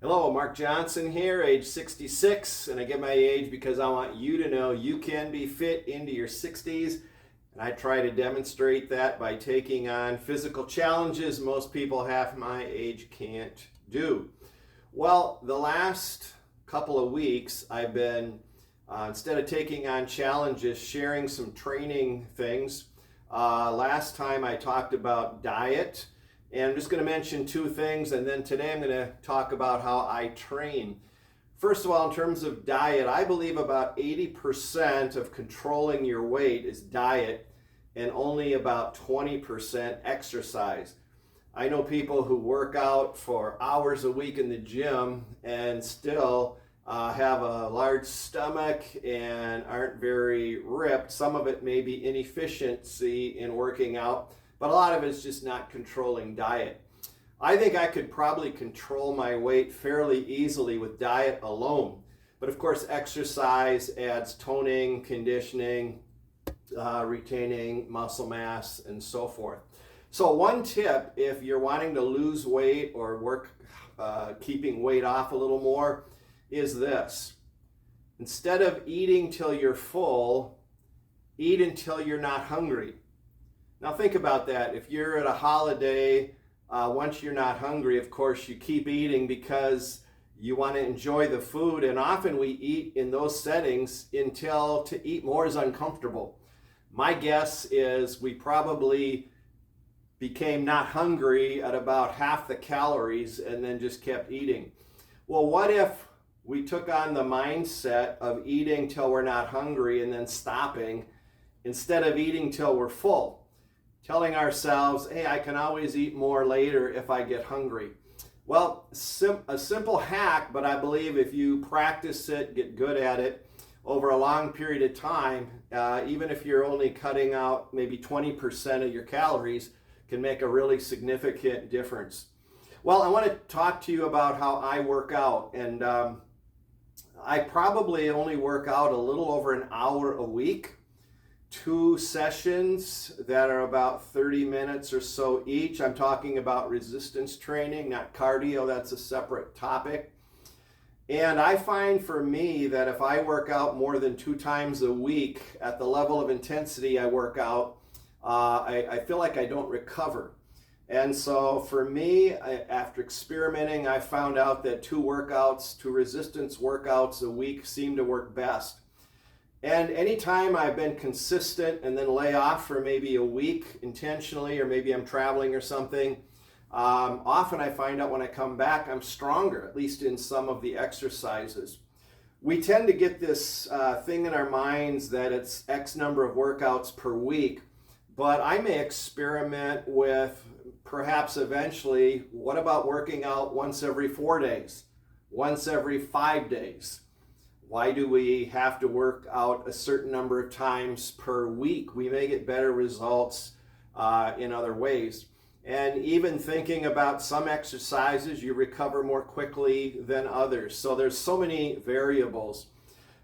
Hello, Mark Johnson here, age 66, and I give my age because I want you to know you can be fit into your 60s, and I try to demonstrate that by taking on physical challenges most people half my age can't do. Well, the last couple of weeks I've been, instead of taking on challenges, sharing some training things. Last time I talked about diet. And I'm just going to mention two things, and then today I'm going to talk about how I train. First of all, in terms of diet, I believe about 80% of controlling your weight is diet and only about 20% exercise. I know people who work out for hours a week in the gym and still have a large stomach and aren't very ripped. Some of it may be inefficiency in working out, but a lot of it's just not controlling diet. I think I could probably control my weight fairly easily with diet alone. But of course, exercise adds toning, conditioning, retaining muscle mass, and so forth. So one tip, if you're wanting to lose weight or work keeping weight off a little more, is this. Instead of eating till you're full, eat until you're not hungry. Now think about that. If you're at a holiday, once you're not hungry, of course, you keep eating because you want to enjoy the food. And often we eat in those settings until to eat more is uncomfortable. My guess is we probably became not hungry at about half the calories and then just kept eating. Well, what if we took on the mindset of eating till we're not hungry and then stopping instead of eating till we're full? Telling ourselves, hey, I can always eat more later if I get hungry. Well, a simple hack, but I believe if you practice it, get good at it over a long period of time, even if you're only cutting out maybe 20% of your calories, can make a really significant difference. Well, I want to talk to you about how I work out, and I probably only work out a little over an hour a week. 2 sessions that are about 30 minutes or so each. I'm talking about resistance training, not cardio. That's a separate topic. And I find for me that if I work out more than 2 times a week at the level of intensity I work out, I feel like I don't recover. And so for me, after experimenting, I found out that 2 resistance workouts a week seem to work best. And anytime I've been consistent and then lay off for maybe a week intentionally, or maybe I'm traveling or something, often I find out when I come back I'm stronger, at least in some of the exercises. We tend to get this thing in our minds that it's X number of workouts per week, but I may experiment with perhaps eventually, what about working out once every 4 days, once every 5 days? Why do we have to work out a certain number of times per week? We may get better results in other ways. And even thinking about some exercises, you recover more quickly than others. So there's so many variables.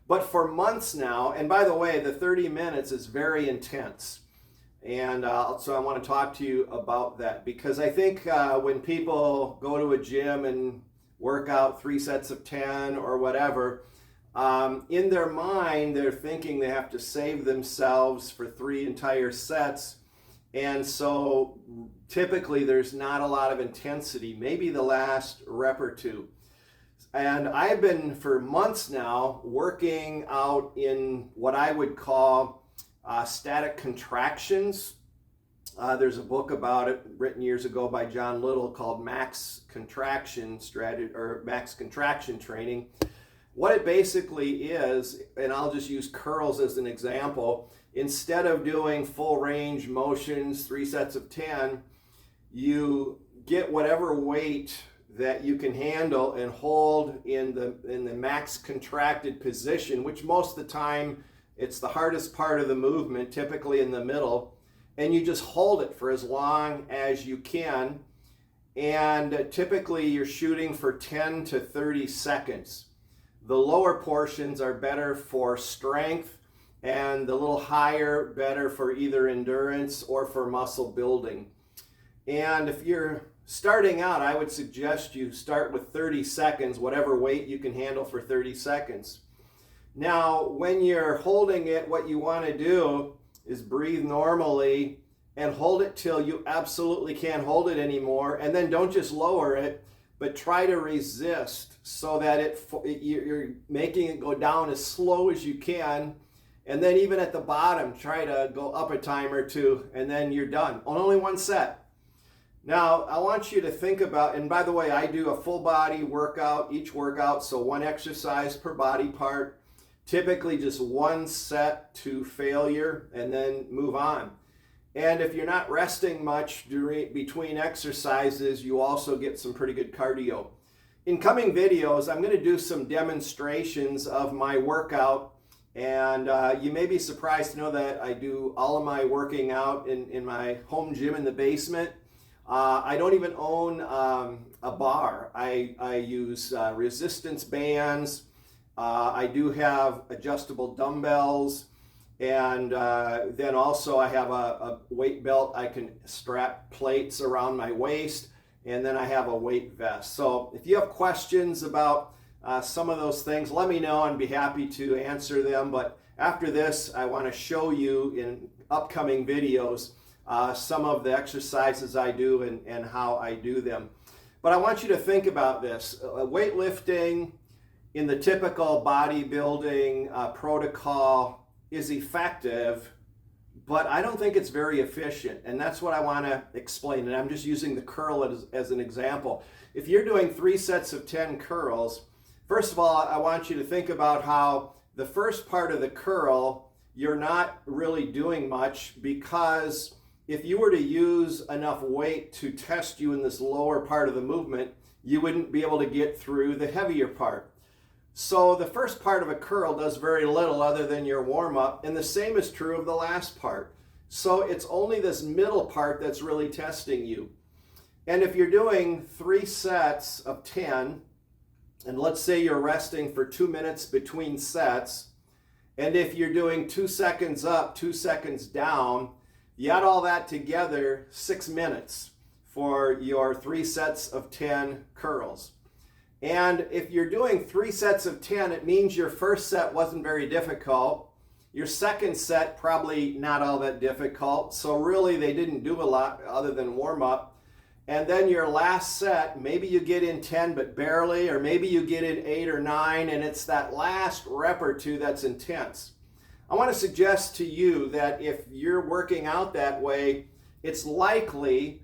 But for months now, and by the way, the 30 minutes is very intense. And so I want to talk to you about that, because I think when people go to a gym and work out 3 sets of 10 or whatever, in their mind, they're thinking they have to save themselves for 3 entire sets. And so typically there's not a lot of intensity, maybe the last rep or 2. And I've been for months now working out in what I would call static contractions. There's a book about it written years ago by John Little called Max Contraction Strategy or Max Contraction Training. What it basically is, and I'll just use curls as an example, instead of doing full range motions, 3 sets of 10, you get whatever weight that you can handle and hold in the max contracted position, which most of the time it's the hardest part of the movement, typically in the middle, and you just hold it for as long as you can. And typically you're shooting for 10 to 30 seconds. The lower portions are better for strength, and the little higher better for either endurance or for muscle building. And if you're Starting out, I would suggest you start with 30 seconds, whatever weight you can handle for 30 seconds. Now, when you're holding it, what you want to do is breathe normally and hold it till you absolutely can't hold it anymore. And then don't just lower it, but try to resist so that you're making it go down as slow as you can. And then even at the bottom, try to go up a time or two, and then you're done. Only one set. Now, I want you to think about, and by the way, I do a full body workout, each workout, so one exercise per body part, typically just one set to failure, and then move on. And if you're not resting much between exercises, you also get some pretty good cardio. In coming videos, I'm going to do some demonstrations of my workout, and you may be surprised to know that I do all of my working out in my home gym in the basement. I don't even own a bar. I use resistance bands. I do have adjustable dumbbells. And then also I have a weight belt. I can strap plates around my waist. And then I have a weight vest. So if you have questions about some of those things, let me know and be happy to answer them. But after this, I want to show you in upcoming videos some of the exercises I do and how I do them. But I want you to think about this. Weightlifting in the typical bodybuilding protocol is effective, but I don't think it's very efficient. And that's what I want to explain. And I'm just using the curl as an example. If you're doing 3 sets of 10 curls, first of all, I want you to think about how the first part of the curl, you're not really doing much, because if you were to use enough weight to test you in this lower part of the movement, you wouldn't be able to get through the heavier part. So the first part of a curl does very little other than your warm-up, and the same is true of the last part. So it's only this middle part that's really testing you. And if you're doing 3 sets of 10, and let's say you're resting for 2 minutes between sets, and if you're doing 2 seconds up, 2 seconds down, you add all that together, 6 minutes for your 3 sets of 10 curls. And if you're doing 3 sets of 10, it means your first set wasn't very difficult. Your second set, probably not all that difficult. So really, they didn't do a lot other than warm up. And then your last set, maybe you get in 10, but barely, or maybe you get in 8 or 9, and it's that last rep or two that's intense. I want to suggest to you that if you're working out that way, it's likely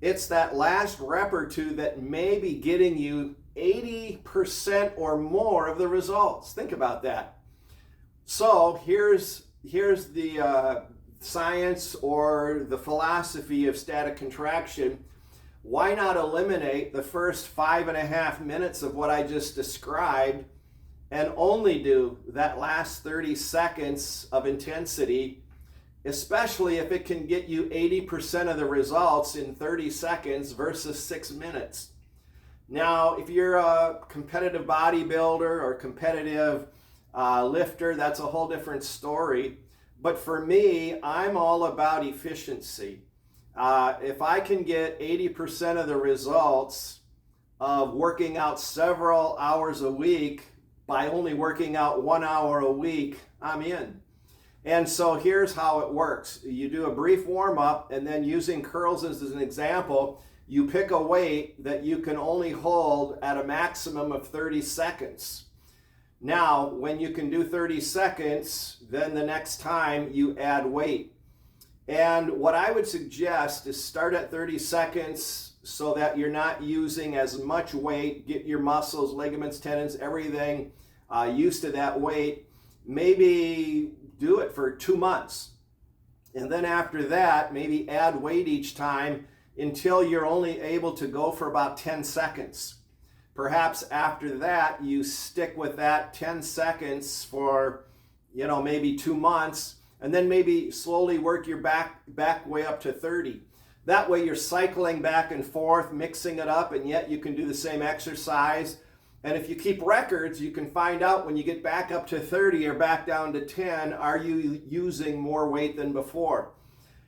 it's that last rep or two that may be getting you 80% or more of the results. Think about that. So here's the science or the philosophy of static contraction. Why not eliminate the first 5.5 minutes of what I just described and only do that last 30 seconds of intensity, especially if it can get you 80% of the results in 30 seconds versus 6 minutes. Now, if you're a competitive bodybuilder or competitive lifter, that's a whole different story. But for me, I'm all about efficiency. If I can get 80% of the results of working out several hours a week by only working out 1 hour a week, I'm in. And so here's how it works. You do a brief warm-up, and then using curls as an example, you pick a weight that you can only hold at a maximum of 30 seconds. Now, when you can do 30 seconds, then the next time you add weight. And what I would suggest is start at 30 seconds so that you're not using as much weight. Get your muscles, ligaments, tendons, everything used to that weight. Maybe do it for 2 months. And then after that, maybe add weight each time until you're only able to go for about 10 seconds. Perhaps after that, you stick with that 10 seconds for, maybe 2 months, and then maybe slowly work your back way up to 30. That way you're cycling back and forth, mixing it up, and yet you can do the same exercise. And if you keep records, you can find out when you get back up to 30 or back down to 10, are you using more weight than before?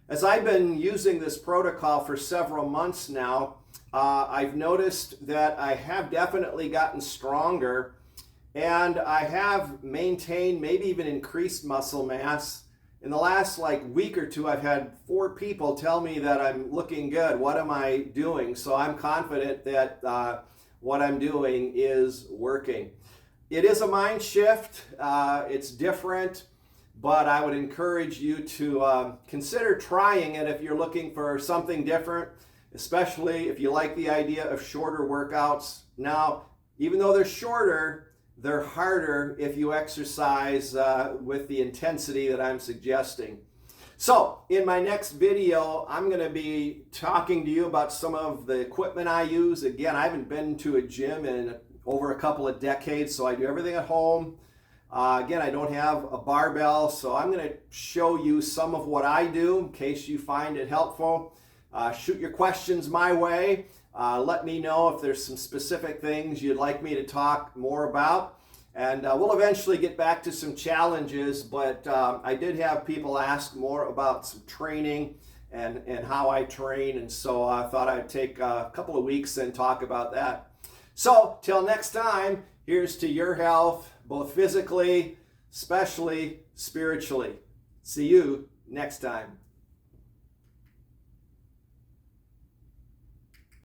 As I've been using this protocol for several months now, I've noticed that I have definitely gotten stronger, and I have maintained, maybe even increased muscle mass. In the last week or two, I've had 4 people tell me that I'm looking good. What am I doing? So I'm confident that what I'm doing is working. It is a mind shift. It's different, but I would encourage you to consider trying it if you're looking for something different, especially if you like the idea of shorter workouts. Now, even though they're shorter, they're harder if you exercise with the intensity that I'm suggesting. So, in my next video, I'm going to be talking to you about some of the equipment I use. Again, I haven't been to a gym in over a couple of decades, so I do everything at home. Again, I don't have a barbell, so I'm going to show you some of what I do in case you find it helpful. Shoot your questions my way. Let me know if there's some specific things you'd like me to talk more about. And we'll eventually get back to some challenges, but I did have people ask more about some training and how I train, and so I thought I'd take a couple of weeks and talk about that. So, till next time, here's to your health, both physically, especially spiritually. See you next time.